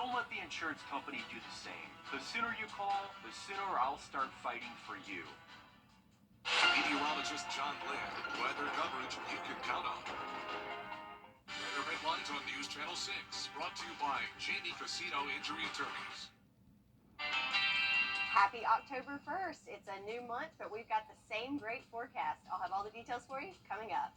don't let the insurance company do the same. The sooner you call, the sooner I'll start fighting for you. Meteorologist John Bland, weather coverage you can count on. Weather headlines on News Channel 6, brought to you by Jamie Casino Injury Attorneys. Happy October 1st. It's a new month, but we've got the same great forecast. I'll have all the details for you coming up.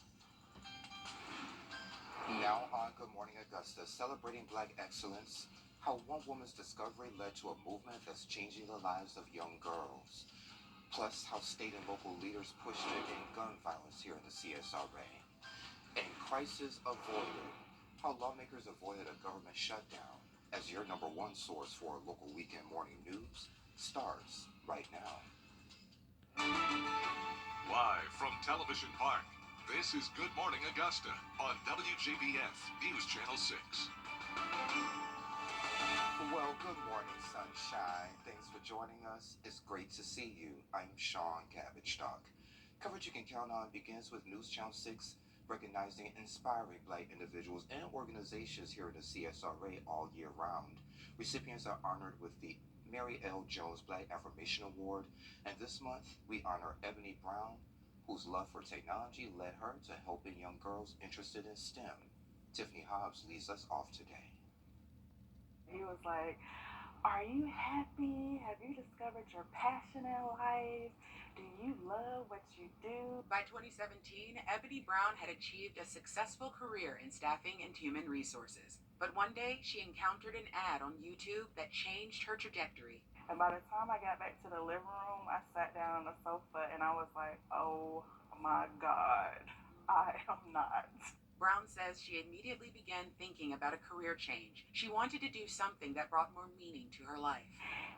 Now on Good Morning Augusta, celebrating Black excellence, how one woman's discovery led to a movement that's changing the lives of young girls. Plus, how state and local leaders pushed to end gun violence here in the CSRA. And crisis avoided, how lawmakers avoided a government shutdown, as your number one source for local weekend morning news starts right now. Live from Television Park, this is Good Morning Augusta on WJBF News Channel 6. Well, good morning, sunshine. Thanks for joining us. It's great to see you. I'm Sean Cabbage-Stock. Coverage you can count on begins with News Channel 6, recognizing inspiring Black individuals and organizations here in the CSRA all year round. Recipients are honored with the Mary L. Jones Black Affirmation Award, and this month we honor Ebony Brown, whose love for technology led her to helping young girls interested in STEM. Tiffany Hobbs leads us off today. He was like, "Are you happy? Have you discovered your passion in life? Do you love what you do?" By 2017, Ebony Brown had achieved a successful career in staffing and human resources. But one day, she encountered an ad on YouTube that changed her trajectory. And by the time I got back to the living room, I sat down on the sofa and I was like, oh my God, I am not. Brown says she immediately began thinking about a career change. She wanted to do something that brought more meaning to her life.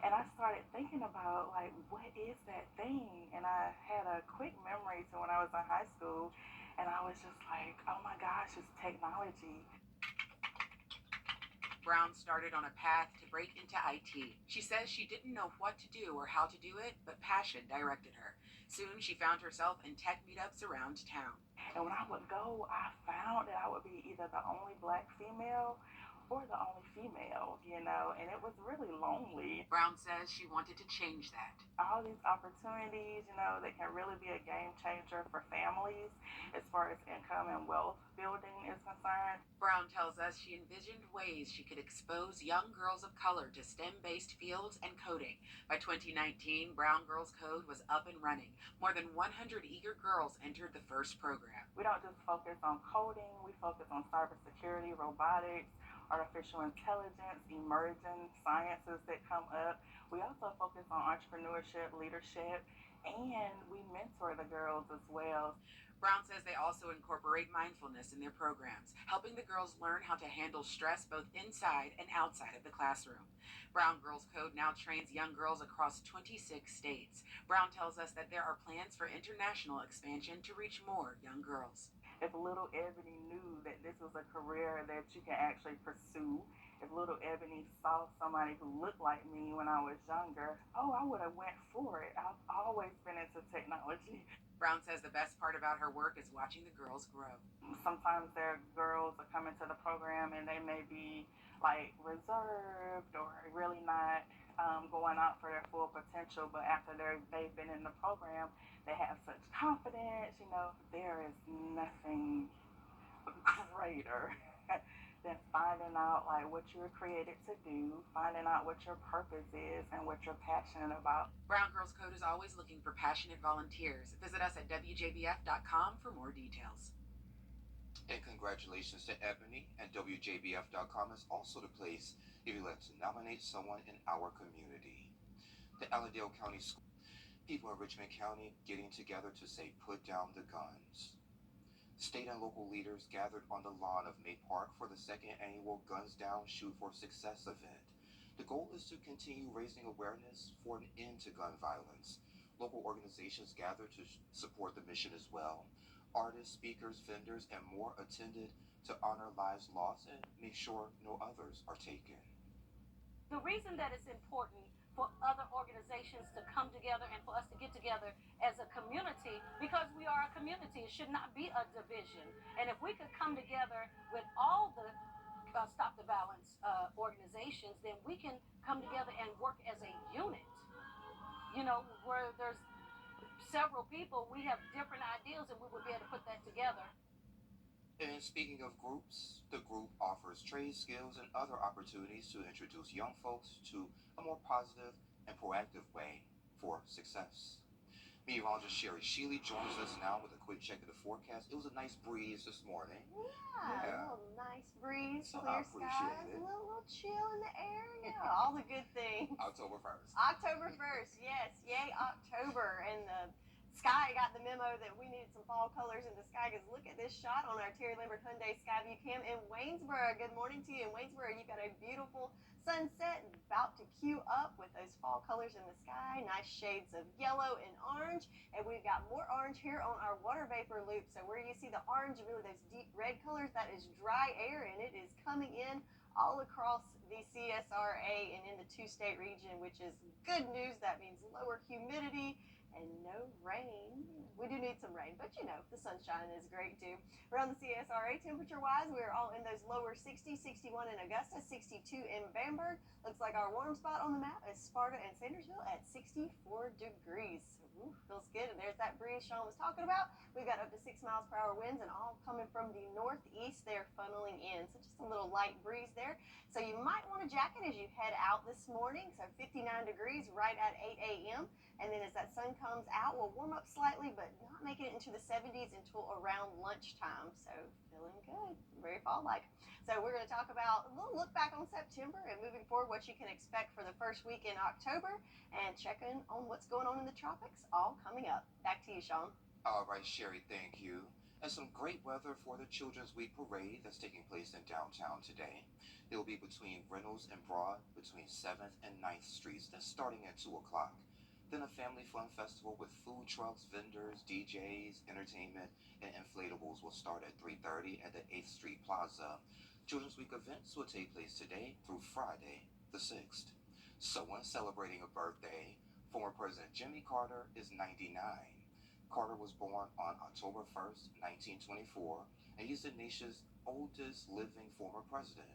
And I started thinking about, like, what is that thing? And I had a quick memory to when I was in high school, and I was just like, oh my gosh, it's technology. Brown started on a path to break into IT. She says she didn't know what to do or how to do it, but passion directed her. Soon she found herself in tech meetups around town. And when I would go, I found that I would be either the only Black female or the only female, and it was really lonely. Brown says she wanted to change that. All these opportunities, that can really be a game changer for families as far as income and wealth building is concerned. Brown tells us she envisioned ways she could expose young girls of color to STEM-based fields and coding. By 2019, Brown Girls Code was up and running. More than 100 eager girls entered the first program. We don't just focus on coding, we focus on cybersecurity, robotics, artificial intelligence, emerging sciences that come up. We also focus on entrepreneurship, leadership, and we mentor the girls as well. Brown says they also incorporate mindfulness in their programs, helping the girls learn how to handle stress both inside and outside of the classroom. Brown Girls Code now trains young girls across 26 states. Brown tells us that there are plans for international expansion to reach more young girls. If little Ebony knew that this was a career that you can actually pursue, if little Ebony saw somebody who looked like me when I was younger, I would have went for it. I've always been into technology. Brown says the best part about her work is watching the girls grow. Sometimes there are girls that come into the program and they may be like reserved or really not going out for their full potential, but after they've been in the program, they have such confidence. There is nothing greater than finding out what you were created to do, finding out what your purpose is and what you're passionate about. Brown Girls Code is always looking for passionate volunteers. Visit us at WJBF.com for more details. And congratulations to Ebony, and WJBF.com is also the place if you'd like to nominate someone in our community. The Allendale County School, people in Richmond County getting together to say put down the guns. State and local leaders gathered on the lawn of May Park for the second annual Guns Down, Shoot for Success event. The goal is to continue raising awareness for an end to gun violence. Local organizations gathered to support the mission as well. Artists, speakers, vendors, and more attended to honor lives lost and make sure no others are taken. The reason that it's important for other organizations to come together and for us to get together as a community, because we are a community, it should not be a division. And if we could come together with all the stop the violence organizations, then we can come together and work as a unit. You know, where there's several people, we have different ideas, and we would be able to put that together. And speaking of groups, the group offers trade skills and other opportunities to introduce young folks to a more positive and proactive way for success. Meteorologist Sherry Sheely joins us now with a quick check of the forecast. It was a nice breeze this morning. Yeah. A little nice breeze, So I clear appreciate skies, it. a little chill in the air. Yeah, all the good things. October 1st. October 1st, yes. Yay, October. And the sky got the memo that we needed some fall colors in the sky, because look at this shot on our Terry Lambert Hyundai Skyview Cam in Waynesboro. Good morning to you in Waynesboro. You've got a beautiful sunset about to queue up with those fall colors in the sky. Nice shades of yellow and orange. And we've got more orange here on our water vapor loop. So where you see the orange, really those deep red colors, that is dry air, and it is coming in all across the CSRA and in the two-state region, which is good news. That means lower humidity and no rain. We do need some rain, but you know, the sunshine is great too. Around the CSRA, temperature-wise, we're all in those lower 60s, 61 in Augusta, 62 in Bamberg. Looks like our warm spot on the map is Sparta and Sandersville at 64 degrees. Ooh, feels good. And there's that breeze Sean was talking about. We've got up to 6 miles per hour winds, and all coming from the northeast. They're funneling in, so just a little light breeze there. So you might want a jacket as you head out this morning. So 59 degrees right at 8 a.m. And then as that sun comes out, we'll warm up slightly, but not making it into the 70s until around lunchtime. So feeling good, very fall-like. So we're going to talk about a little look back on September and moving forward, what you can expect for the first week in October, and check in on what's going on in the tropics, all coming up. Back to you, Sean. All right, Sherry, thank you. And some great weather for the Children's Week Parade that's taking place in downtown today. It will be between Reynolds and Broad, between 7th and 9th Streets. That's starting at 2 o'clock. Then a family fun festival with food trucks, vendors, DJs, entertainment, and inflatables will start at 3:30 at the 8th Street Plaza. Children's Week events will take place today through Friday, the 6th. Someone celebrating a birthday. Former President Jimmy Carter is 99. Carter was born on October 1st, 1924, and he's the nation's oldest living former president.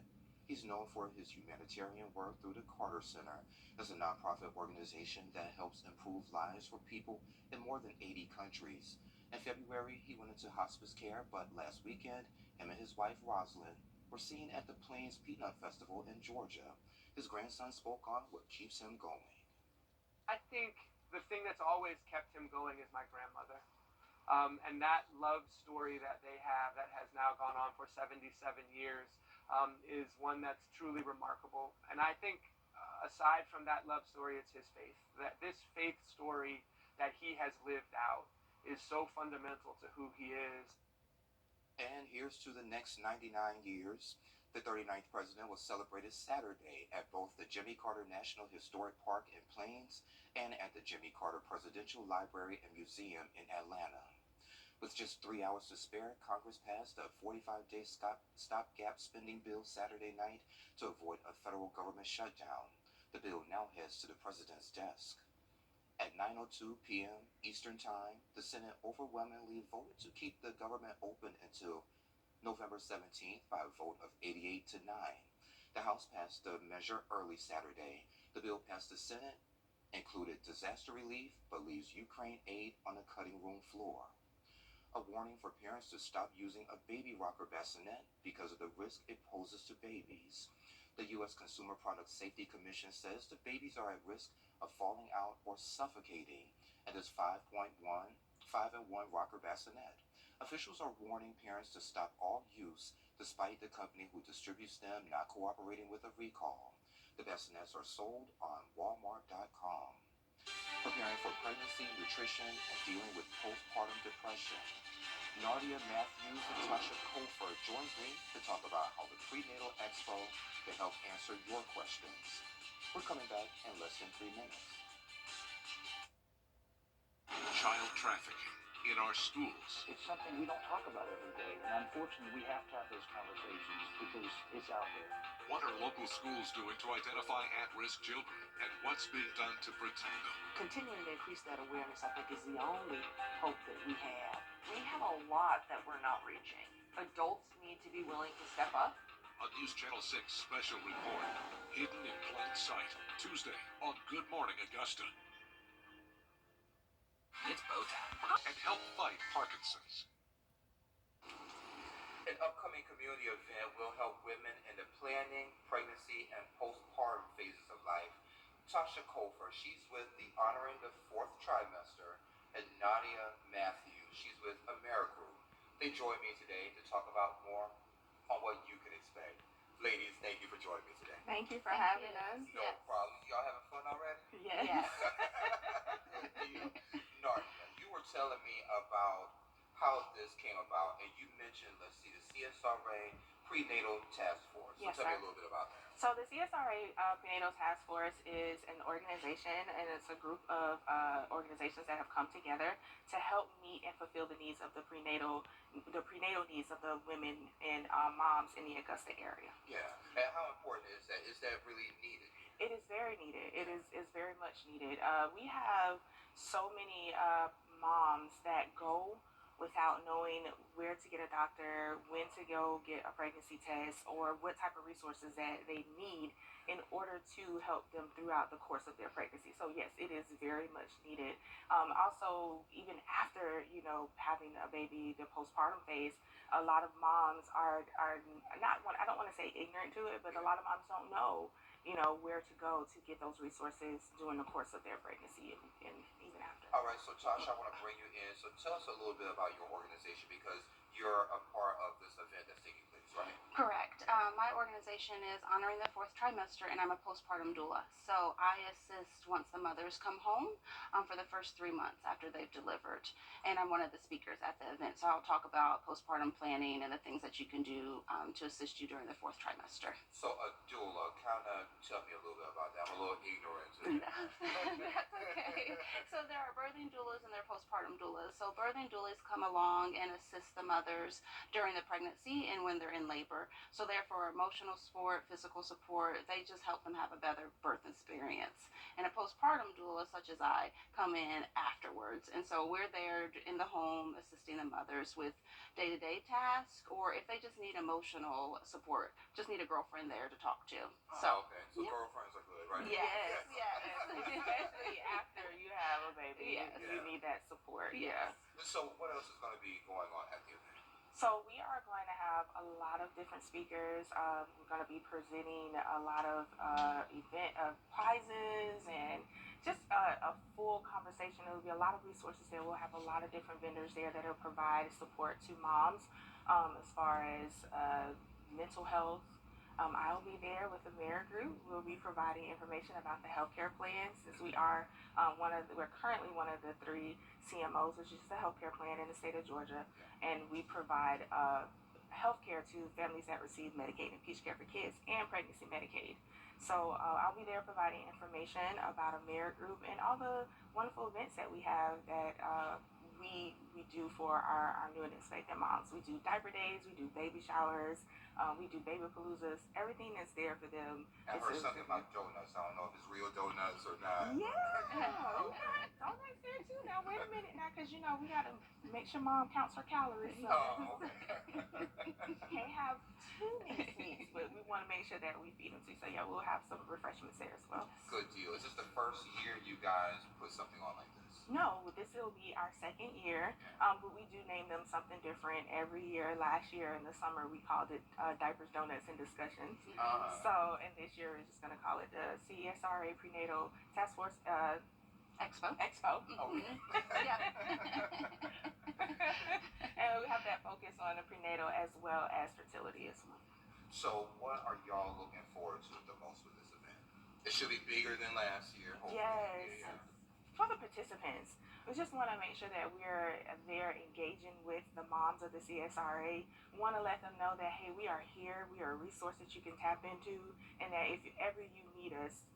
He's known for his humanitarian work through the Carter Center. It's a nonprofit organization that helps improve lives for people in more than 80 countries. In February, he went into hospice care, but last weekend, him and his wife Rosalind were seen at the Plains Peanut Festival in Georgia. His grandson spoke on what keeps him going. I think the thing that's always kept him going is my grandmother. And that love story that they have that has now gone on for 77 years is one that's truly remarkable. And I think aside from that love story, it's his faith. That this faith story that he has lived out is so fundamental to who he is. And here's to the next 99 years. The 39th president was celebrated Saturday at both the Jimmy Carter National Historic Park in Plains and at the Jimmy Carter Presidential Library and Museum in Atlanta. With just 3 hours to spare, Congress passed a 45-day stopgap spending bill Saturday night to avoid a federal government shutdown. The bill now heads to the president's desk. At 9:02 p.m. Eastern Time, the Senate overwhelmingly voted to keep the government open until November 17th by a vote of 88 to 9. The House passed the measure early Saturday. The bill passed the Senate, included disaster relief, but leaves Ukraine aid on the cutting room floor. A warning for parents to stop using a baby rocker bassinet because of the risk it poses to babies. The U.S. Consumer Product Safety Commission says the babies are at risk of falling out or suffocating in this 5-in-1 rocker bassinet. Officials are warning parents to stop all use, despite the company who distributes them not cooperating with a recall. The bassinets are sold on Walmart.com. Preparing for pregnancy, nutrition, and dealing with postpartum depression. Nadia Matthews and Tasha Kofer joins me to talk about how the Prenatal Expo can help answer your questions. We're coming back in less than 3 minutes. Child trafficking in our schools. It's something we don't talk about every day, and unfortunately we have to have those conversations because it's out there. What are local schools doing to identify at-risk children, and what's being done to protect them? Continuing to increase that awareness, I think, is the only hope that we have. We have a lot that we're not reaching. Adults need to be willing to step up A News Channel 6 special report. Hidden in plain sight. Tuesday on Good Morning Augusta. It's bow time. And help fight Parkinson's. An upcoming community event will help women in the planning, pregnancy, and postpartum phases of life. Tasha Kofer, she's with the Honoring the Fourth Trimester, and Nadia Matthews, she's with AmeriGroup. They join me today to talk about more on what you can expect. Ladies, thank you for joining me today. Thank you for having us. No problem. Y'all having fun already? Yes. Good deal. Nadia, you were telling me about how this came about, and you mentioned, let's see, the CSRA Prenatal Task Force. So Yes, tell me sir. a little bit about that. So the CSRA Prenatal Task Force is an organization, and it's a group of organizations that have come together to help meet and fulfill the needs of the prenatal needs of the women and moms in the Augusta area. Yeah, and how important is that? Is that really needed? It is very needed. It is very much needed. We have so many moms that go without knowing where to get a doctor, when to go get a pregnancy test, or what type of resources that they need in order to help them throughout the course of their pregnancy. So yes, it is very much needed. Also, even after having a baby, the postpartum phase, a lot of moms are not. I don't want to say ignorant to it, but a lot of moms don't know where to go to get those resources during the course of their pregnancy and even after. All right, so Tasha, I want to bring you in. So tell us a little bit about your organization, because you're a part of this event that's taking place, right? Correct. My organization is Honoring the Fourth Trimester, and I'm a postpartum doula. So I assist once the mothers come home for the first 3 months after they've delivered. And I'm one of the speakers at the event. So I'll talk about postpartum planning and the things that you can do to assist you during the fourth trimester. So a doula, kind of tell me a little bit about that. I'm a little ignorant to that. That's okay. So there are birthing doulas and there are postpartum doulas. So birthing doulas come along and assist the mothers during the pregnancy and when they're in labor. So therefore, emotional support, physical support, they just help them have a better birth experience. And a postpartum doula, such as I, come in afterwards. And so we're there in the home assisting the mothers with day-to-day tasks, or if they just need emotional support, just need a girlfriend there to talk to. Okay. So yeah. Girlfriends are good, right? Yes. Especially after you have a baby, Yes. you need that support. Yes. Yeah. So what else is going to be going on at the event? So we are going to have a lot of different speakers. We're going to be presenting a lot of event prizes and just a full conversation. There will be a lot of resources there. We'll have a lot of different vendors there that will provide support to moms as far as mental health. I'll be there with the AmeriGroup. We'll be providing information about the healthcare plans, since we are we're currently one of the 3 CMOs, which is the healthcare plan in the state of Georgia, and we provide healthcare to families that receive Medicaid and Peach Care for Kids and pregnancy Medicaid. So I'll be there providing information about AmeriGroup and all the wonderful events that we have that we do for our new and expectant moms. We do diaper days, we do baby showers, we do baby paloozas. Everything is there for them. I heard something about donuts. I don't know if it's real donuts or not. Yeah, donuts there too. Now wait a minute now, because we gotta make sure mom counts her calories. So can't have too many sweets, but we want to make sure that we feed them too. So yeah, we'll have some refreshments there as well. Good deal. Is this the first year you guys put something on like this? No, this will be our 2nd year, but we do name them something different every year. Last year in the summer, we called it Diapers, Donuts, and Discussions. So, and this year we're just going to call it the CSRA Prenatal Task Force Expo. Okay. Yeah. And we have that focus on the prenatal as well as fertility as well. So what are y'all looking forward to the most with this event? It should be bigger than last year, hopefully. Yes. Yeah. For the participants, we just want to make sure that we're there engaging with the moms of the CSRA. We want to let them know that, hey, we are here. We are a resource that you can tap into, and that if ever you need us,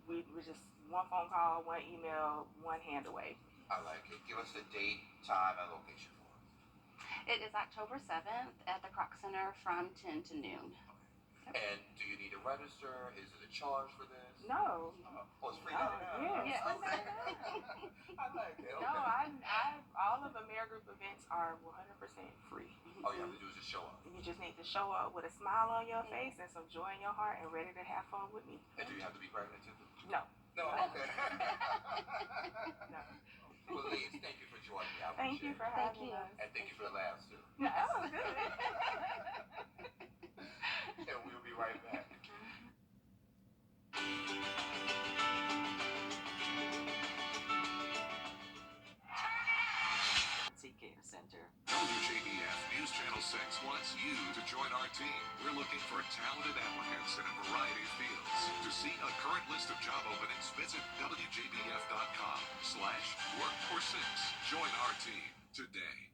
we're just one phone call, one email, one hand away. I like it. Give us the date, time, and location for it. It is October 7th at the Kroc Center from 10 to noon. And do you need to register? Is it a charge for this? No. Oh, it's free. No, $99. yes. Okay. I like it. Okay. No, all of AmeriGroup events are 100% free. All you have to do is just show up. You just need to show up with a smile on your face and some joy in your heart and ready to have fun with me. And do you have to be pregnant too? No. No, okay. No. Well, ladies, thank you for joining me. I Thank you appreciate for it. having us. And thank you for the laughs too. Oh, good. And we'll be right back. Care Center. WJBF News Channel 6 wants you to join our team. We're looking for talented applicants in a variety of fields. To see a current list of job openings, visit WJBF.com/work-for-6. Join our team today.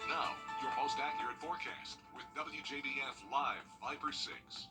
Now, your most accurate forecast with WJBF Live Viper 6.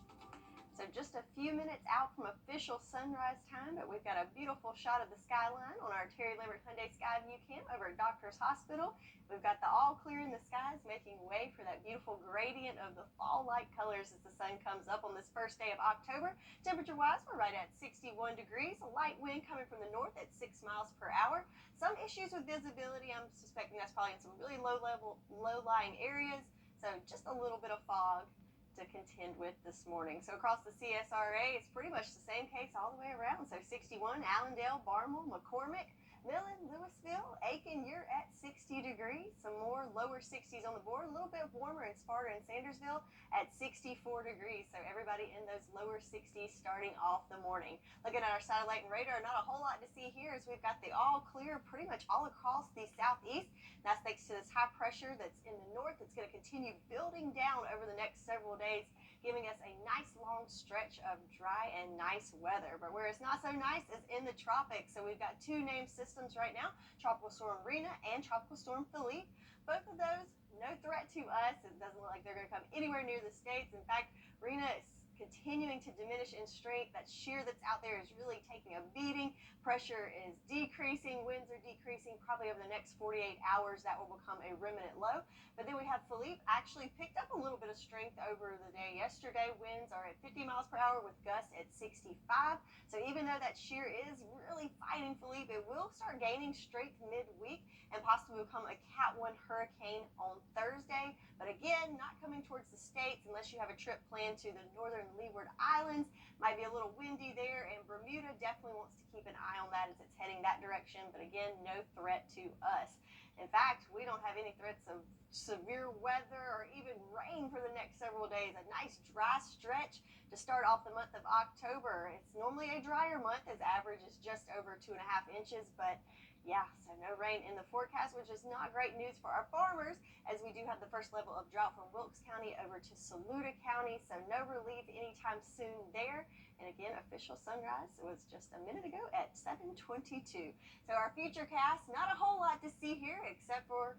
So just a few minutes out from official sunrise time, but we've got a beautiful shot of the skyline on our Terry Lambert Hyundai Skyview Cam over at Doctor's Hospital. We've got the all clear in the skies, making way for that beautiful gradient of the fall-like colors as the sun comes up on this first day of October. Temperature-wise, we're right at 61 degrees. A light wind coming from the north at 6 miles per hour. Some issues with visibility. I'm suspecting that's probably in some really low-lying areas. So just a little bit of fog to contend with this morning. So across the CSRA, it's pretty much the same case all the way around. So 61, Allendale, Barnwell, McCormick, Millen, Louisville, Aiken, you're at 60 degrees. Some more lower 60s on the board. A little bit warmer in Sparta and Sandersville at 64 degrees. So everybody in those lower 60s starting off the morning. Looking at our satellite and radar, not a whole lot to see here as we've got the all clear pretty much all across the southeast. That's thanks to this high pressure that's in the north. It's going to continue building down over the next several days, giving us a nice long stretch of dry and nice weather. But where it's not so nice is in the tropics. So we've got two named systems right now, Tropical Storm Rena and Tropical Storm Philippe. Both of those, no threat to us. It doesn't look like they're going to come anywhere near the states. In fact, Rena is continuing to diminish in strength. That shear that's out there is really taking a beating. Pressure is decreasing. Winds are decreasing. Probably over the next 48 hours, that will become a remnant low. But then we have Philippe actually picked up a little bit of strength over the day yesterday. Winds are at 50 miles per hour with gusts at 65. So even though that shear is really fighting Philippe, it will start gaining strength midweek and possibly become a Cat 1 hurricane on Thursday. But again, not coming towards the states unless you have a trip planned to the northern Leeward Islands. Might be a little windy there, and Bermuda definitely wants to keep an eye on that as it's heading that direction. But again, no threat to us. In fact, we don't have any threats of severe weather or even rain for the next several days. A nice dry stretch to start off the month of October. It's normally a drier month as average is just over 2.5 inches, but yeah, so no rain in the forecast, which is not great news for our farmers as we do have the first level of drought from Wilkes County over to Saluda County, so no relief anytime soon there. And again, official sunrise was just a minute ago at 7:22. So our future cast, not a whole lot to see here except for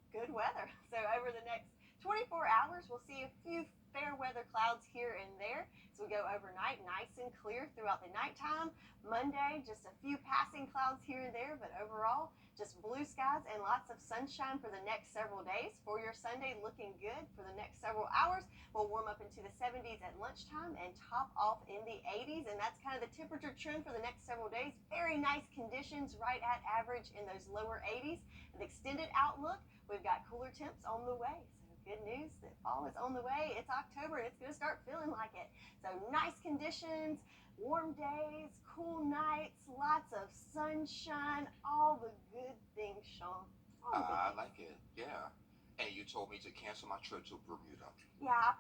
good weather. So over the next 24 hours, we'll see a few fair weather clouds here and there. So we go overnight, nice and clear throughout the nighttime. Monday, just a few passing clouds here and there, but overall, just blue skies and lots of sunshine for the next several days. For your Sunday, looking good for the next several hours. We'll warm up into the 70s at lunchtime and top off in the 80s. And that's kind of the temperature trend for the next several days. Very nice conditions, right at average in those lower 80s. An extended outlook, we've got cooler temps on the way. Good news that fall is on the way. It's October and it's going to start feeling like it. So nice conditions, warm days, cool nights, lots of sunshine, all the good things, Sean. I like it, yeah. And you told me to cancel my trip to Bermuda. Yeah,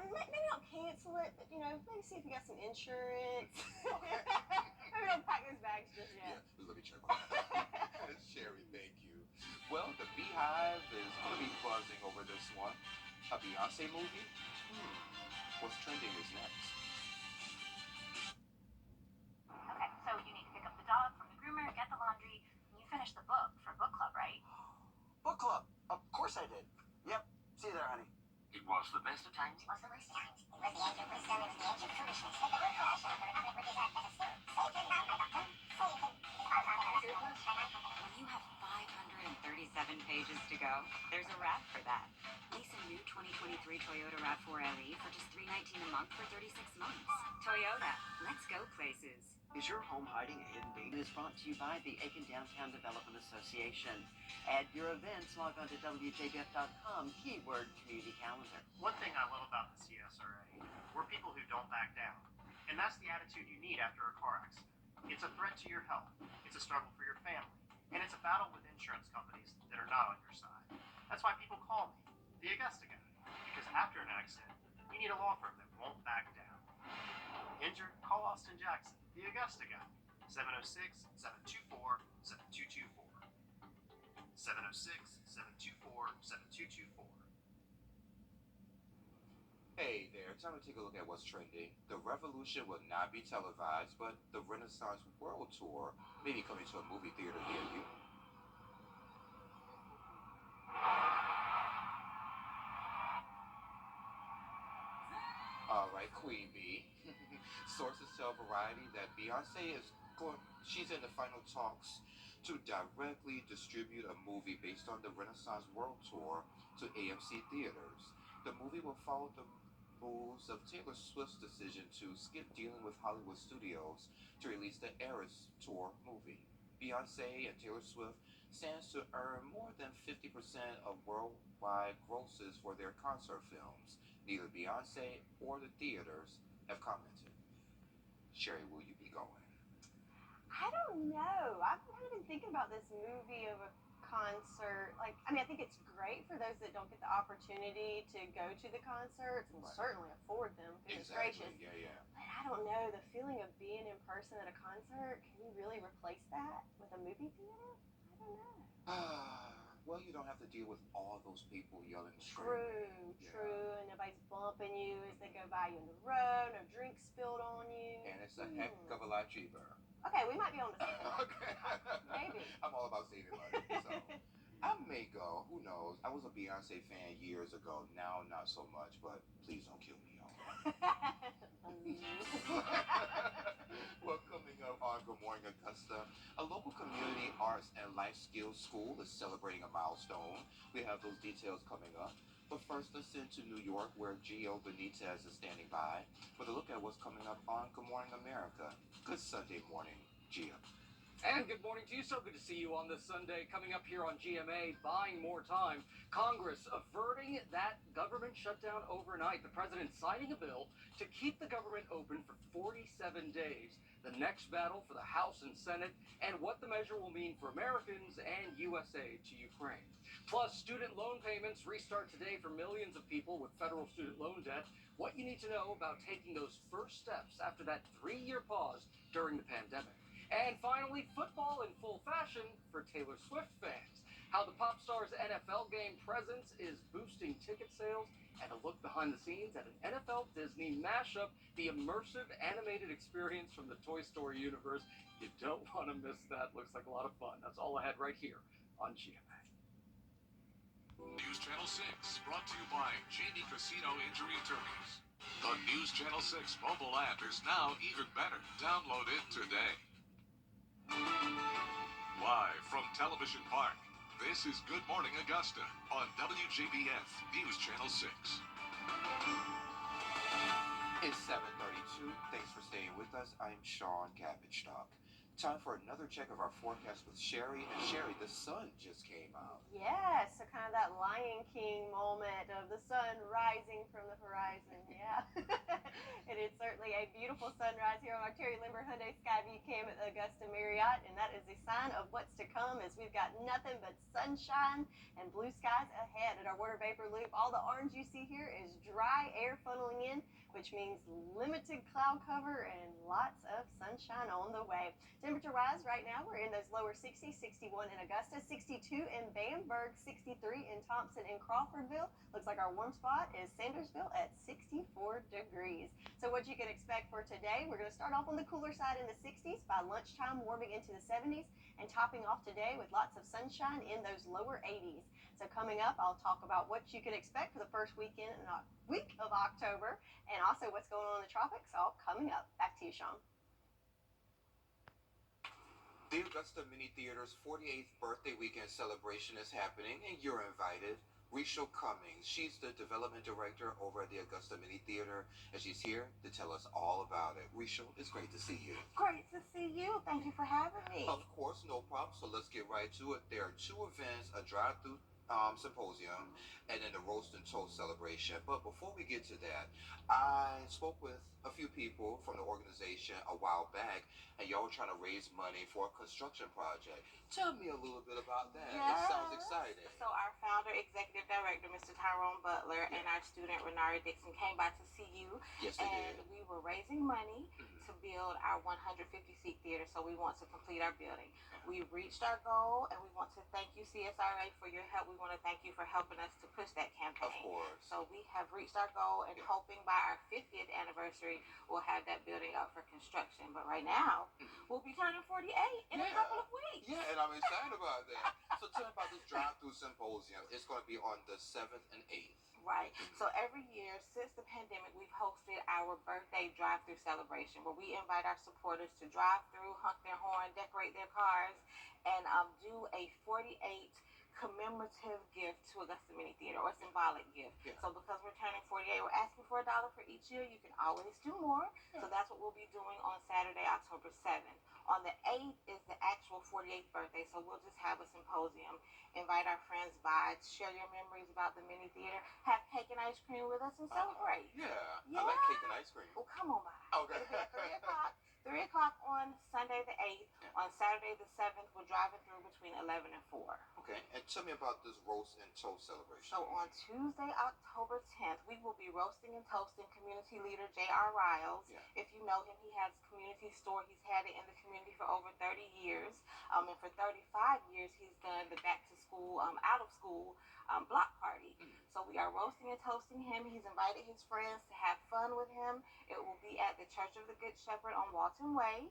maybe don't cancel it, but maybe see if you got some insurance. Maybe don't pack those bags just yet. Yeah, let me check on that. Sherry, thank you. Well, the Beehive is going to be buzzing over this one. A Beyonce movie? What's trending is next. Okay, so you need to pick up the dog from the groomer, get the laundry, and you finish the book for book club, right? Book club? Of course I did. Yep. See you there, honey. It was the best of times. It was the worst of times. It was the age of wisdom. It was the age of foolishness. It was the age of When you have 537 pages to go, there's a wrap for that. Lisa new 2023 Toyota RAV4 LE for just $319 a month for 36 months. Toyota, let's go places. Is your home hiding a hidden danger? It is brought to you by the Aiken Downtown Development Association. Add your events, log on to WJBF.com, keyword community calendar. One thing I love about the CSRA, we're people who don't back down. And that's the attitude you need after a car accident. It's a threat to your health. It's a struggle for your family. And it's a battle with insurance companies that are not on your side. That's why people call me the Augusta guy. Because after an accident, you need a law firm that won't back down. Injured? Call Austin Jackson, the Augusta guy. 706-724-7224. 706-724-7224. Hey there, time to take a look at what's trending. The Revolution will not be televised, but the Renaissance World Tour may be coming to a movie theater near you. Alright, Queen Bee. Sources tell Variety that Beyonce she's in the final talks to directly distribute a movie based on the Renaissance World Tour to AMC theaters. The movie will follow the moves of Taylor Swift's decision to skip dealing with Hollywood studios to release the Eras Tour movie. Beyonce and Taylor Swift stands to earn more than 50% of worldwide grosses for their concert films. Neither Beyonce or the theaters have commented. Sherry, will you be going? I don't know. I've kind of been thinking about this movie of a concert. Like, I mean, I think it's great for those that don't get the opportunity to go to the concerts and certainly afford them. Goodness gracious. Yeah. But I don't know, the feeling of being in person at a concert, can you really replace that with a movie theater? I don't know. Well, you don't have to deal with all those people yelling. True. And nobody's bumping you as they go by you in the road, no drinks spilled on you. And it's a heck of a lot cheaper. Okay, we might be on to something. Okay. Maybe. I'm all about saving money, so I may go. Who knows? I was a Beyonce fan years ago. Now, not so much, but please don't kill me, y'all. Well, coming up on Good Morning Augusta, a local community arts and life skills school is celebrating a milestone. We have those details coming up. But first, let's send to New York, where Gio Benitez is standing by with a look at what's coming up on Good Morning America. Good Sunday morning, Gio. And good morning to you. So good to see you on this Sunday. Coming up here on GMA, buying more time. Congress averting that government shutdown overnight. The president signing a bill to keep the government open for 47 days. The next battle for the House and Senate, and what the measure will mean for Americans and U.S. aid to Ukraine. Plus, student loan payments restart today for millions of people with federal student loan debt. What you need to know about taking those first steps after that 3-year pause during the pandemic. And finally, football in full fashion for Taylor Swift fans. How the pop star's NFL game presence is boosting ticket sales, and a look behind the scenes at an NFL Disney mashup, the immersive animated experience from the Toy Story universe. You don't want to miss that. Looks like a lot of fun. That's all I had right here on GMA. News Channel 6, brought to you by Jamie Casino Injury Attorneys. The News Channel 6 mobile app is now even better. Download it today. Live from Television Park, this is Good Morning Augusta on WJBF News Channel 6. It's 7:32. Thanks for staying with us. I'm Sean Cabbage-Stock. Time for another check of our forecast with Sherry. And Sherry, the sun just came out. Yeah, so kind of that Lion King moment of the sun rising from the horizon. Yeah. It is certainly a beautiful sunrise here on our Terry Limber Hyundai Skyview Cam at the Augusta Marriott, and that is a sign of what's to come, as we've got nothing but sunshine and blue skies ahead at our water vapor loop. All the orange you see here is dry air funneling in, which means limited cloud cover and lots of sunshine on the way. Temperature-wise, right now, we're in those lower 60s, 61 in Augusta, 62 in Bamberg, 63 in Thompson and Crawfordville. Looks like our warm spot is Sandersville at 64 degrees. So what you can expect for today, we're going to start off on the cooler side in the 60s, by lunchtime warming into the 70s, and topping off today with lots of sunshine in those lower 80s. So coming up, I'll talk about what you can expect for the first week of October, and also what's going on in the tropics, all coming up. Back to you, Sean. The Augusta Mini Theater's 48th birthday weekend celebration is happening, and you're invited. Rachel Cummings. She's the development director over at the Augusta Mini Theater, and she's here to tell us all about it. Rachel, it's great to see you. Great to see you. Thank you for having me. Of course, no problem. So let's get right to it. There are two events, a drive-through symposium and then the roast and toast celebration. But before we get to that, I spoke with a few people from the organization a while back, and y'all were trying to raise money for a construction project. Tell me a little bit about that. Yes. It sounds exciting. So our founder, executive director, Mr. Tyrone Butler, and our student Renari Dixon came by to see you. Yes, they and did. we were raising money to build our 150-seat theater. So we want to complete our building. We reached our goal, and we want to thank you, CSRA, for your help. We want to thank you for helping us to push that campaign. Of course. So we have reached our goal, and hoping by our 50th anniversary, we'll have that building up for construction. But right now, we'll be turning 48 in a couple of weeks. Yeah, and I'm excited about that. So tell me about this drive-through symposium. It's going to be on the 7th and 8th. Right. So every year since the pandemic, we've hosted our birthday drive-through celebration where we invite our supporters to drive through, honk their horn, decorate their cars, and do a 48 commemorative gift to Augusta Mini Theater, or a symbolic gift. Yeah. So because we're turning 48, we're asking for $1 for each year. You can always do more. So that's what we'll be doing on Saturday, October 7th. On the 8th is the actual 48th birthday, so we'll just have a symposium, invite our friends by, share your memories about the mini theater, have cake and ice cream with us, and celebrate. I like cake and ice cream. Well, come on by. Okay. It'll be at 3 o'clock. 3 o'clock on Sunday the 8th. On Saturday the 7th, we're driving through between 11 and 4. Okay, and tell me about this roast and toast celebration. So on Tuesday, October 10th, we will be roasting and toasting community leader J.R. Riles. Yeah. If you know him, he has a community store. He's had it in the community for over 30 years. And for 35 years, he's done the back to school, out of school block party. So we are roasting and toasting him. He's invited his friends to have fun with him. It will be at the Church of the Good Shepherd on Walton Way.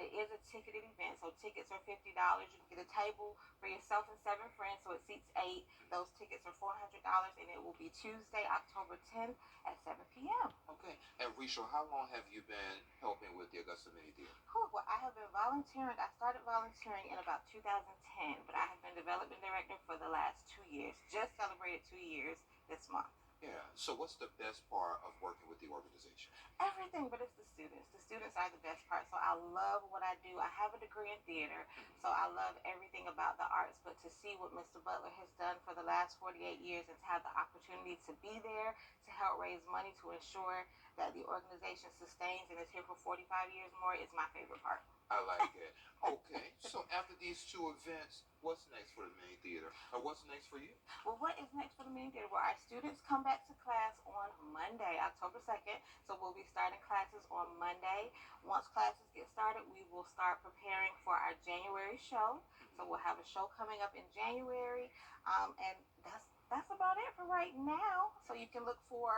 It is a ticketed event, so tickets are $50. You can get a table for yourself and 7 friends, so it seats 8. Those tickets are $400, and it will be Tuesday, October 10th at 7 p.m. Okay, and Rachel, how long have you been helping with the Augusta Mini Theater? Well, I have been volunteering. I started volunteering in about 2010, but I have been development director for the last 2 years. Just celebrated 2 years this month. Yeah, so what's the best part of working with the organization? Everything, but it's the students. The students are the best part. So I love what I do. I have a degree in theater, so I love everything about the arts. But to see what Mr. Butler has done for the last 48 years and to have the opportunity to be there to help raise money to ensure that the organization sustains and is here for 45 years more is my favorite part. I like it. Okay, so after these two events, what's next for the Mini Theater? Or what's next for you? Well, what is next for the Mini Theater? Well, our students come back to class on Monday, October 2nd. So we'll be starting classes on Monday. Once classes get started, we will start preparing for our January show. So we'll have a show coming up in January. And that's about it for right now. So you can look for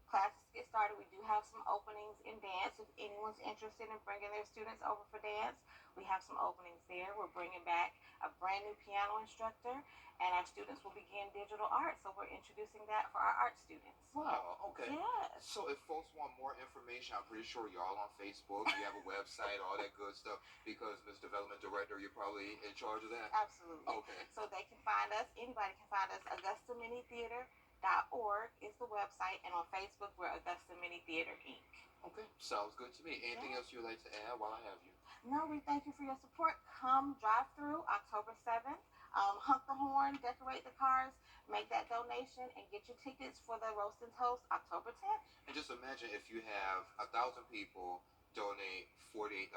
classes to get started. We do have some openings in dance. If anyone's interested in bringing their students over for dance, we have some openings there. We're bringing back a brand new piano instructor, and our students will begin digital art. So we're introducing that for our art students. Wow, okay. Yes. So if folks want more information, I'm pretty sure y'all on Facebook, you have a website, all that good stuff, because Ms. Development Director, you're probably in charge of that? Absolutely. Okay. So they can find us, anybody can find us, AugustaMiniTheater.org is the website, and on Facebook we're Augusta Mini Theater Inc. Okay, sounds good to me. Anything else you'd like to add while I have you? No, we thank you for your support. Come drive through October 7th. Honk the horn, decorate the cars, make that donation, and get your tickets for the roast and toast October 10th. And just imagine if you have 1,000 people donate $48.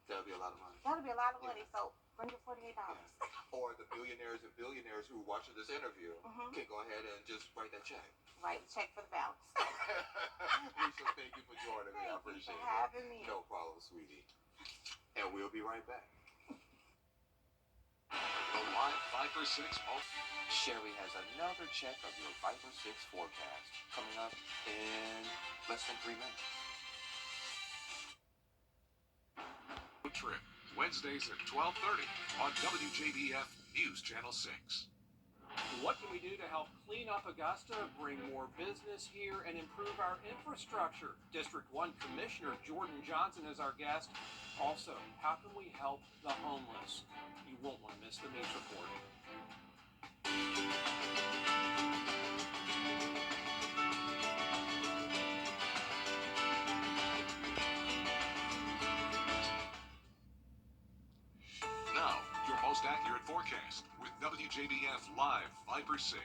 That'll be a lot of money. That'll be a lot of money, so bring your $48. Or the millionaires and billionaires who are watching this interview can go ahead and just write that check. Write the check for the balance. Lisa, thank you for joining me. I appreciate it. Having me. No problem, sweetie. And we'll be right back. The live Viper 6 Sherry has another check of your Viper 6 forecast coming up in less than 3 minutes. Trip, Wednesdays at 12:30 on WJBF News Channel 6. What can we do to help clean up Augusta, bring more business here, and improve our infrastructure? District 1 Commissioner Jordan Johnson is our guest. Also, how can we help the homeless? You won't want to miss the news report. Now, your most accurate forecast with WJBF Live Viper 6.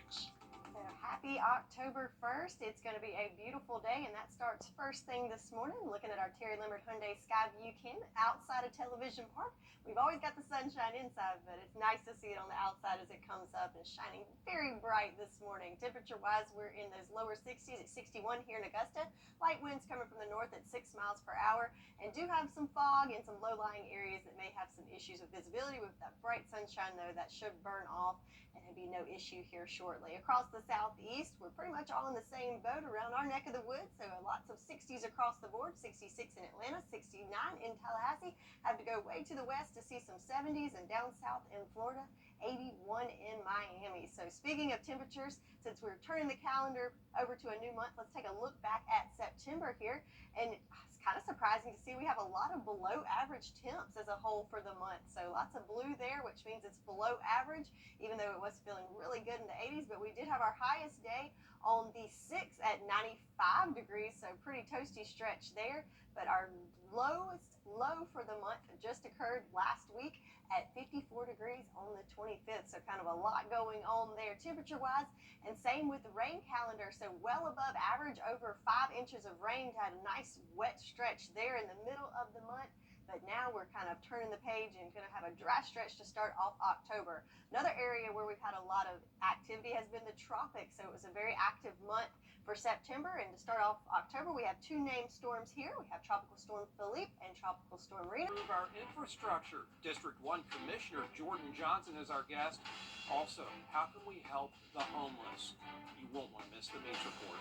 So happy October 1st. It's going to be a beautiful day, and that starts first thing this morning. Looking at our Terry Limbert Hyundai Skyview Cam outside of Television Park. We've always got the sunshine inside, but it's nice to see it on the outside as it comes up and shining very bright this morning. Temperature-wise, we're in those lower 60s at 61 here in Augusta. Light winds coming from the north at 6 miles per hour, and do have some fog in some low-lying areas that may have some issues with visibility. With that bright sunshine, though, that should burn off, and there'll be no issue here shortly. Across the southeast, we're pretty much all in the same boat around our neck of the woods, so lots of 60s across the board. 66 in Atlanta, 69 in Tallahassee. Have to go way to the west to see some 70s, and down south in Florida, 81 in Miami. So speaking of temperatures, since we're turning the calendar over to a new month, let's take a look back at September here. And it's kind of surprising to see we have a lot of below average temps as a whole for the month. So lots of blue there, which means it's below average, even though it was feeling really good in the 80s. But we did have our highest day on the 6th at 95 degrees, so pretty toasty stretch there. But our lowest low for the month just occurred last week at 54 degrees on the 25th. So kind of a lot going on there temperature wise, and same with the rain calendar. So well above average, over 5 inches of rain. Had a nice wet stretch there in the middle of the month. But now we're kind of turning the page and going to have a dry stretch to start off October. Another area where we've had a lot of activity has been the tropics. So it was a very active month for September. And to start off October, we have 2 named storms here. We have Tropical Storm Philippe and Tropical Storm Rena. Improve our infrastructure. District 1 Commissioner Jordan Johnson is our guest. Also, how can we help the homeless? You won't want to miss the news report.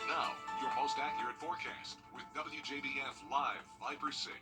Now, your most accurate forecast with WJBF Live Viper 6.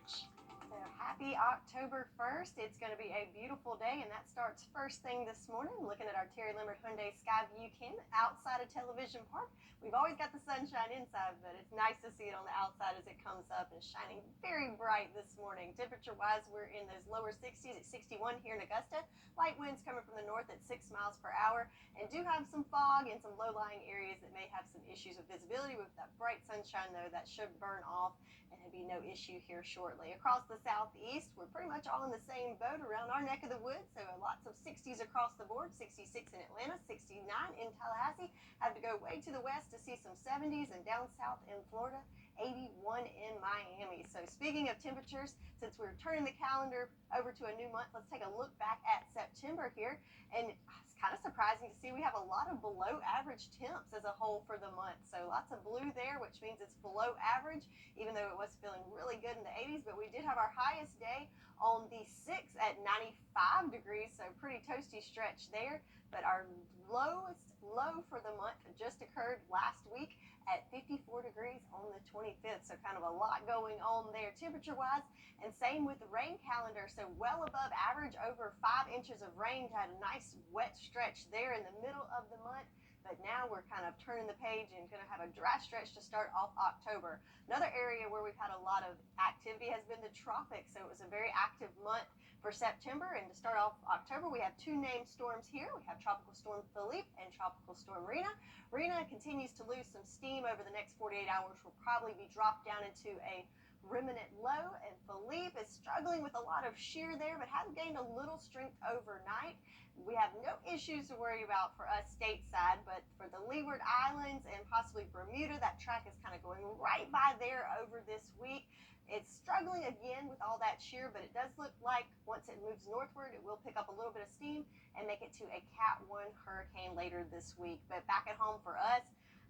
So happy October 1st. It's going to be a beautiful day, and that starts first thing this morning. Looking at our Terry Limbert Hyundai Skyview Cam outside of Television Park. We've always got the sunshine inside, but it's nice to see it on the outside as it comes up and shining very bright this morning. Temperature-wise, we're in those lower 60s at 61 here in Augusta. Light winds coming from the north at 6 miles per hour, and do have some fog in some low-lying areas that may have some issues with visibility. With that bright sunshine, though, that should burn off, and there'll be no issue here shortly. Across the southeast, we're pretty much all in the same boat around our neck of the woods, so lots of 60s across the board. 66 in Atlanta, 69 in Tallahassee. Have to go way to the west to see some 70s, and down south in Florida, 81 in Miami. So speaking of temperatures, since we're turning the calendar over to a new month, let's take a look back at September here. And it's kind of surprising to see we have a lot of below average temps as a whole for the month. So lots of blue there, which means it's below average, even though it was feeling really good in the 80s. But we did have our highest day on the 6th at 95 degrees, so pretty toasty stretch there. But our lowest low for the month just occurred last week at 54 degrees on the 25th. So kind of a lot going on there temperature wise, and same with the rain calendar. So well above average, over 5 inches of rain. Had a nice wet stretch there in the middle of the month. But now we're kind of turning the page and going to have a dry stretch to start off October. Another area where we've had a lot of activity has been the tropics. So it was a very active month for September. And to start off October, we have 2 named storms here. We have Tropical Storm Philippe and Tropical Storm Rena. Rena continues to lose some steam over the next 48 hours. Will probably be dropped down into a remnant low, and Philippe is struggling with a lot of shear there, but has gained a little strength overnight. We have no issues to worry about for us stateside, but for the Leeward Islands and possibly Bermuda, that track is kind of going right by there over this week. It's struggling again with all that shear, but it does look like once it moves northward, it will pick up a little bit of steam and make it to a Cat 1 hurricane later this week. But back at home for us,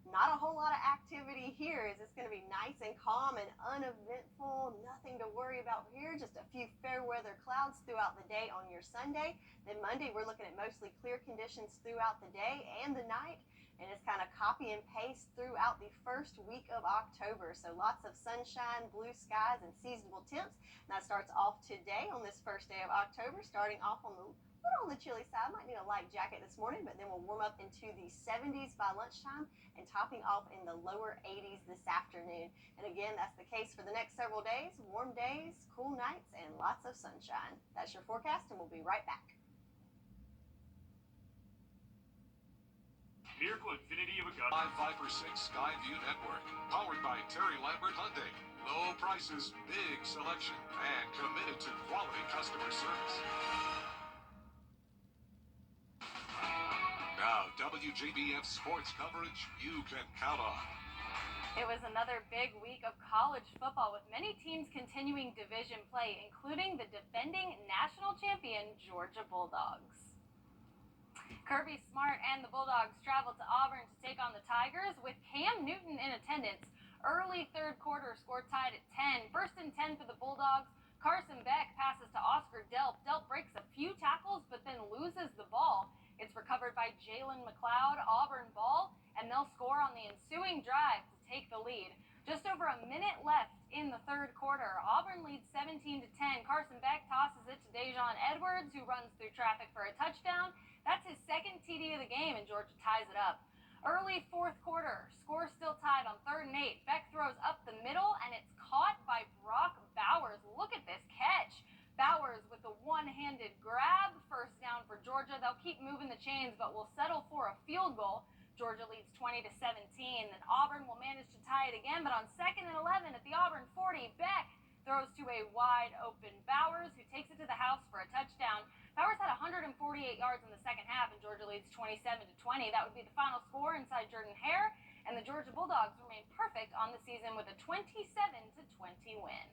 not a whole lot of activity here. Is it's going to be nice and calm and uneventful, nothing to worry about here, just a few fair weather clouds throughout the day on your Sunday. Then Monday, we're looking at mostly clear conditions throughout the day and the night. and it's kind of copy and paste throughout the first week of October. So lots of sunshine, blue skies, and seasonable temps. And that starts off today on this first day of October, starting off on the little on the chilly side. Might need a light jacket this morning, but then we'll warm up into the 70s by lunchtime and topping off in the lower 80s this afternoon. And again, that's the case for the next several days. Warm days, cool nights, and lots of sunshine. That's your forecast, and we'll be right back. Miracle Infinity of Augusta. 556 Skyview Network. Powered by Terry Lambert Hyundai. Low prices, big selection, and committed to quality customer service. Now, WJBF sports coverage you can count on. It was another big week of college football with many teams continuing division play, including the defending national champion Georgia Bulldogs. Kirby Smart and the Bulldogs traveled to Auburn to take on the Tigers with Cam Newton in attendance. Early third quarter score tied at 10. First and 10 for the Bulldogs. Carson Beck passes to Oscar Delp. Delp breaks a few tackles but then loses the ball. It's recovered by Jalen McLeod, Auburn ball, and they'll score on the ensuing drive to take the lead. Just over a minute left in the third quarter. Auburn leads 17-10. Carson Beck tosses it to Dejon Edwards, who runs through traffic for a touchdown. That's his second TD of the game, and Georgia ties it up. Early fourth quarter, score still tied on 3rd and 8. Beck throws up the middle, and it's caught by Brock Bowers. Look at this catch. Bowers with a one-handed grab. First down for Georgia. They'll keep moving the chains, but will settle for a field goal. Georgia leads 20-17. Then Auburn will manage to tie it again, but on 2nd and 11 at the Auburn 40, Beck throws to a wide-open Bowers, who takes it to the house for a touchdown. Bowers had 148 yards in the second half, and Georgia leads 27-20. That would be the final score inside Jordan Hare, and the Georgia Bulldogs remain perfect on the season with a 27-20 win.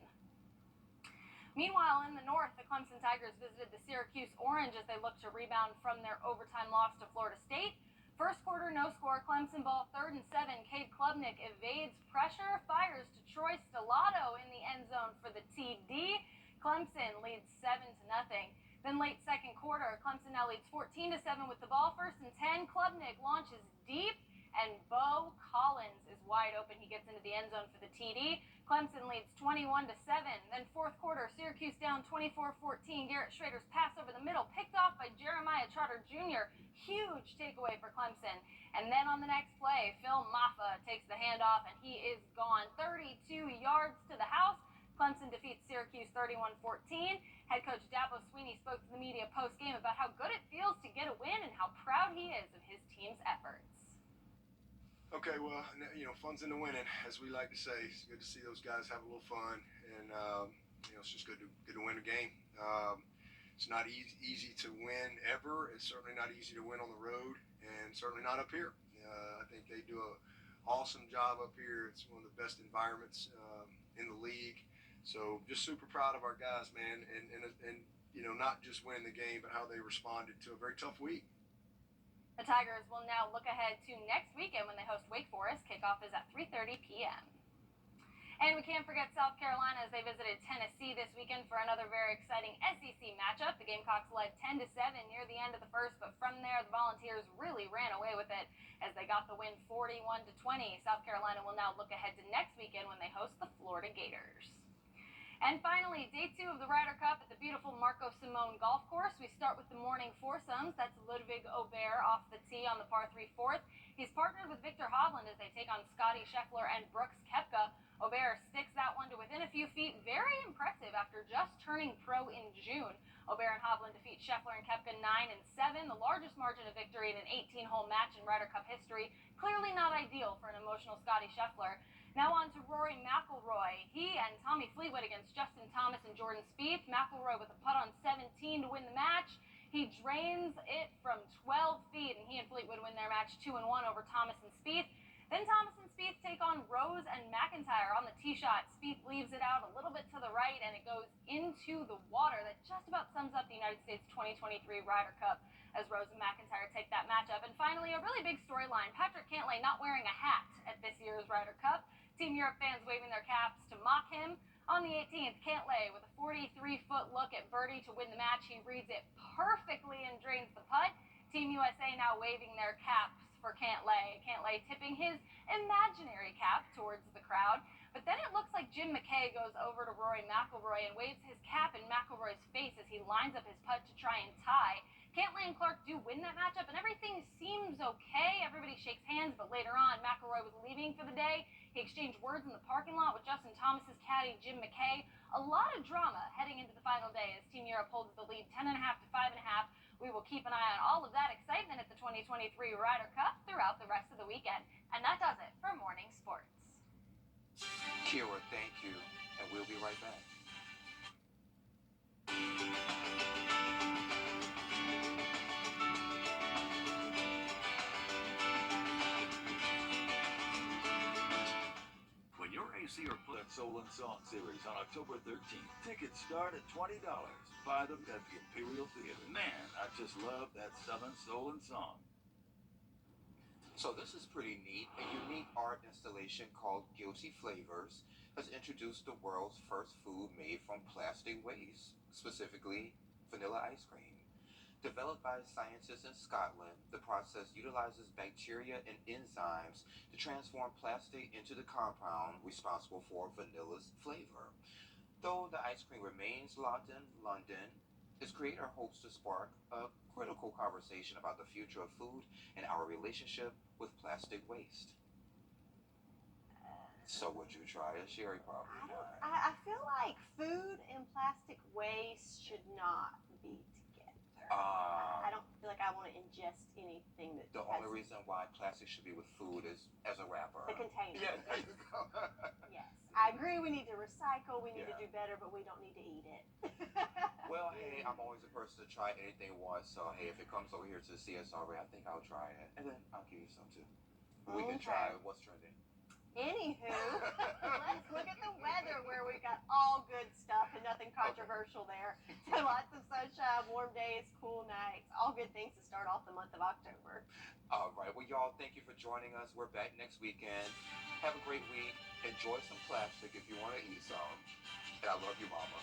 Meanwhile, in the north, the Clemson Tigers visited the Syracuse Orange as they look to rebound from their overtime loss to Florida State. First quarter, no score. Clemson ball, 3rd and 7. Cade Klubnik evades pressure, fires to Troy Stellato in the end zone for the TD. Clemson leads 7-0. Then late second quarter, Clemson now leads 14-7 with the ball. 1st and 10. Klubnik launches deep, and Bo Collins is wide open. He gets into the end zone for the TD. Clemson leads 21-7. Then fourth quarter, Syracuse down 24-14. Garrett Schrader's pass over the middle, picked off by Jeremiah Trotter Jr. Huge takeaway for Clemson. And then on the next play, Phil Maffa takes the handoff, and he is gone 32 yards to the house. Clemson defeats Syracuse 31-14. Head coach Dabo Swinney spoke to the media post-game about how good it feels to get a win and how proud he is of his team's efforts. Okay, well, fun's in the winning, as we like to say. It's good to see those guys have a little fun, and it's just good to win a game. It's not easy to win ever. It's certainly not easy to win on the road, and certainly not up here. I think they do an awesome job up here. It's one of the best environments in the league. So just super proud of our guys, man, and not just winning the game, but how they responded to a very tough week. The Tigers will now look ahead to next weekend when they host Wake Forest. Kickoff is at 3:30 p.m. And we can't forget South Carolina as they visited Tennessee this weekend for another very exciting SEC matchup. The Gamecocks led 10-7 near the end of the first, but from there the Volunteers really ran away with it as they got the win 41-20. South Carolina will now look ahead to next weekend when they host the Florida Gators. And finally, day 2 of the Ryder Cup at the beautiful Marco Simone Golf Course. We start with the morning foursomes. That's Ludwig Aubert off the tee on the par 3 fourth. He's partnered with Victor Hovland as they take on Scotty Scheffler and Brooks Koepka. Aubert sticks that one to within a few feet. Very impressive after just turning pro in June. Aubert and Hovland defeat Scheffler and Koepka 9-7, the largest margin of victory in an 18-hole match in Ryder Cup history. Clearly not ideal for an emotional Scotty Scheffler. Now on to Rory McIlroy. He and Tommy Fleetwood against Justin Thomas and Jordan Spieth. McIlroy with a putt on 17 to win the match. He drains it from 12 feet, and he and Fleetwood win their match 2-1 over Thomas and Spieth. Then Thomas and Spieth take on Rose and McIntyre on the tee shot. Spieth leaves it out a little bit to the right, and it goes into the water. That just about sums up the United States 2023 Ryder Cup as Rose and McIntyre take that matchup. And finally, a really big storyline. Patrick Cantlay not wearing a hat at this year's Ryder Cup. Team Europe fans waving their caps to mock him. On the 18th, Cantlay with a 43-foot look at birdie to win the match. He reads it perfectly and drains the putt. Team USA now waving their caps for Cantlay. Cantlay tipping his imaginary cap towards the crowd. But then it looks like Jim McKay goes over to Rory McIlroy and waves his cap in McIlroy's face as he lines up his putt to try and tie. Cantlay and Clark do win that matchup, and everything seems okay. Everybody shakes hands, but later on, McIlroy was leaving for the day. He exchanged words in the parking lot with Justin Thomas's caddy, Jim McKay. A lot of drama heading into the final day as Team Europe holds the lead 10.5 to 5.5. We will keep an eye on all of that excitement at the 2023 Ryder Cup throughout the rest of the weekend. And that does it for Morning Sports. Kira, thank you, and we'll be right back. When your AC or Plant Soul and Song series on October 13th, tickets start at $20. Buy them at the Imperial Theater. Man, I just love that Southern Soul and Song. So this is pretty neat. A unique art installation called Guilty Flavors has introduced the world's first food made from plastic waste, specifically vanilla ice cream. Developed by scientists in Scotland, the process utilizes bacteria and enzymes to transform plastic into the compound responsible for vanilla's flavor. Though the ice cream remains locked in London, its creator hopes to spark a critical conversation about the future of food and our relationship with plastic waste. So would you try it? Sherry probably not. I feel like food and plastic waste should not be together. I don't feel like I want to ingest anything that The only reason why plastic should be with food is as a wrapper. The container. Yeah, there you go. Yes. I agree we need to recycle, we need to do better, but we don't need to eat it. Well, hey, I'm always a person to try anything once, so hey, if it comes over here to the CSRA, I think I'll try it. And then I'll give you some too. We can try what's trending. Anywho, let's look at the weather where we got all good stuff and nothing controversial there. Lots of sunshine, warm days, cool nights, all good things to start off the month of October. All right, well, y'all, thank you for joining us. We're back next weekend. Have a great week. Enjoy some plastic if you want to eat some. And I love you, Mama.